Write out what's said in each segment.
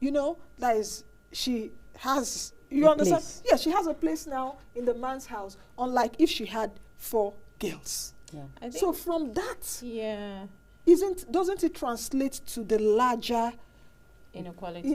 that is, she has, you A understand? place. Yeah, she has a place now in the man's house, unlike if she had 4 girls. Yeah. I think, So from that, yeah, doesn't it translate to the larger inequality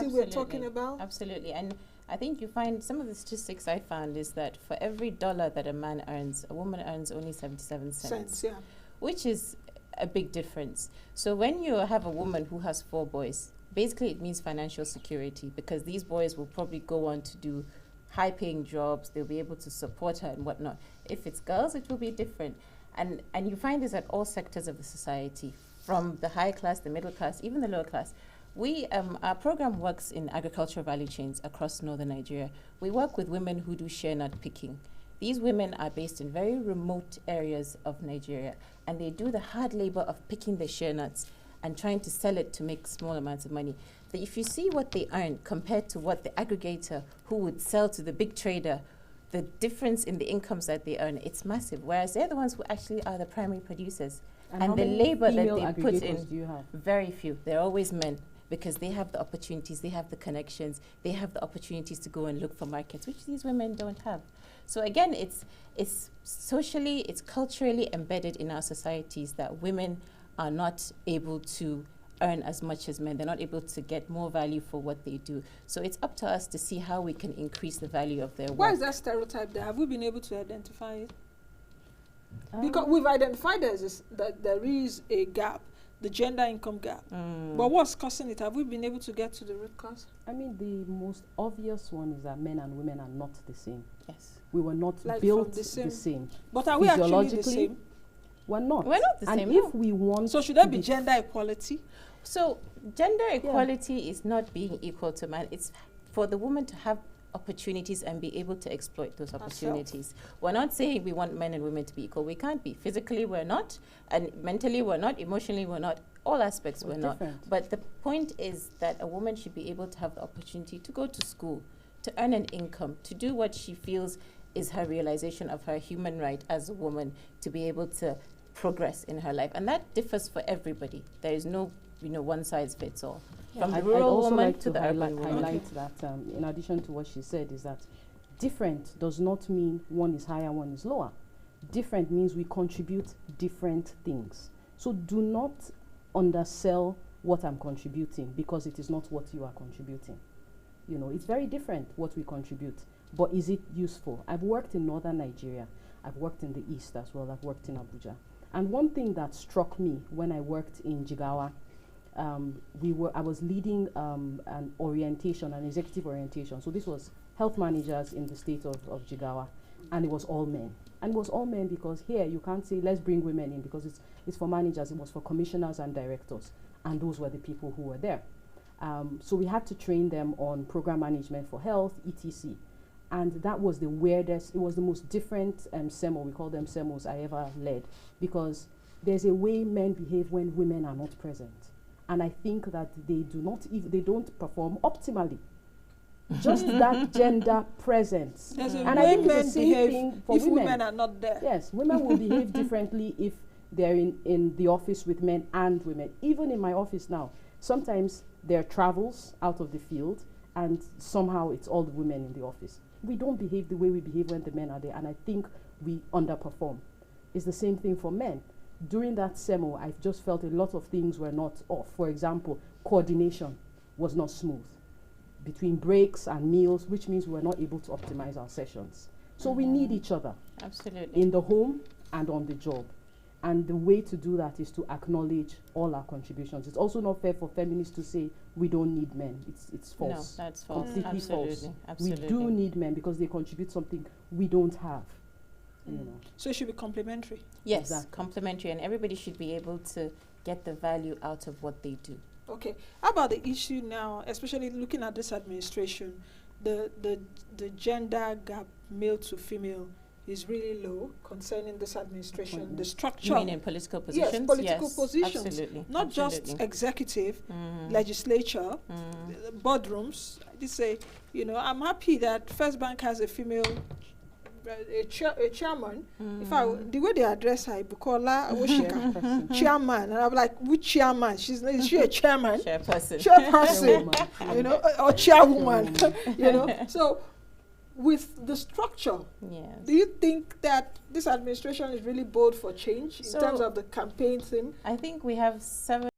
we're talking about? Absolutely. And I think you find some of the statistics I found is that for every dollar that a man earns, a woman earns only 77 cents, Yeah. which is a big difference. So when you have a woman who has 4 boys, basically it means financial security, because these boys will probably go on to do high-paying jobs. They'll be able to support her and whatnot. If it's girls, it will be different. And you find this at all sectors of the society, from the high class, the middle class, even the lower class. We, our program works in agricultural value chains across northern Nigeria. We work with women who do shea nut picking. These women are based in very remote areas of Nigeria, and they do the hard labor of picking the shea nuts and trying to sell it to make small amounts of money. But if you see what they earn compared to what the aggregator who would sell to the big trader, the difference in the incomes that they earn, it's massive. Whereas they're the ones who actually are the primary producers. And the labor that they put in, do you have? very few. They're always men, because they have the opportunities, they have the connections, they have the opportunities to go and look for markets, which these women don't have. So again, it's socially, it's culturally embedded in our societies that women are not able to earn as much as men. They're not able to get more value for what they do. So it's up to us to see how we can increase the value of their work. Why is that stereotype there? Have we been able to identify it? Because we've identified that there is a gap, the gender income gap. But what's causing it? Have we been able to get to the root cause? I mean, the most obvious one is that men and women are not the same. Yes. We were not Like built from the same. But are we actually the Physiologically, same? We're not. We're not the and same, if no. we want So should there to be gender equality? So gender equality is not being equal to man. It's for the woman to have opportunities and be able to exploit those opportunities. We're not saying we want men and women to be equal. We can't be. Physically, we're not. And mentally, we're not. Emotionally, we're not. All aspects, we're not. different. But the point is that a woman should be able to have the opportunity to go to school, to earn an income, to do what she feels is her realization of her human right as a woman, to be able to progress in her life. And that differs for everybody. There is no one size fits all. From the I'd rural also woman like to the urban woman. highlight that in addition to what she said is that different does not mean one is higher, one is lower. Different means we contribute different things. So do not undersell what I'm contributing because it is not what you are contributing. It's very different what we contribute, but is it useful? I've worked in northern Nigeria. I've worked in the east as well. I've worked in Abuja. And one thing that struck me when I worked in Jigawa, I was leading an orientation, an executive orientation. So this was health managers in the state of Jigawa, and it was all men. And it was all men because here you can't say, let's bring women in because it's for managers. It was for commissioners and directors, and those were the people who were there. So we had to train them on program management for health, etc. And that was the weirdest, it was the most different SEMO, we call them SEMOs, I ever led, because there's a way men behave when women are not present. And I think that they don't perform optimally. Just that gender presence. There's a And way I think men it's the same behave thing for if women. women are not there. Yes, women will behave differently if they're in the office with men and women. Even in my office now, sometimes there are travels out of the field and somehow it's all the women in the office. We don't behave the way we behave when the men are there, and I think we underperform. It's the same thing for men. During that SEMO, I just felt a lot of things were not off. For example, coordination was not smooth between breaks and meals, which means we were not able to optimize our sessions. So we need each other. Absolutely. In the home and on the job. And the way to do that is to acknowledge all our contributions. It's also not fair for feminists to say we don't need men. It's false. No, that's false. Completely Absolutely. false. Absolutely. We do need men because they contribute something we don't have. So it should be complementary. Yes, Exactly. complementary, and everybody should be able to get the value out of what they do. Okay. How about the issue now, especially looking at this administration, the gender gap, male to female, is really low concerning this administration. The structure. You mean in political positions? Yes, political positions. Absolutely. Not Absolutely. just executive, legislature, boardrooms. I just say, I'm happy that First Bank has a female a chairman. In fact, the way they address her, Bukola Oshika, chairman, and I'm like, which chairman? Is she a chairman? Chairperson. Chairperson, you know, or chairwoman, you know. So, with the structure, do you think that this administration is really bold for change in terms of the campaign theme? I think we have 7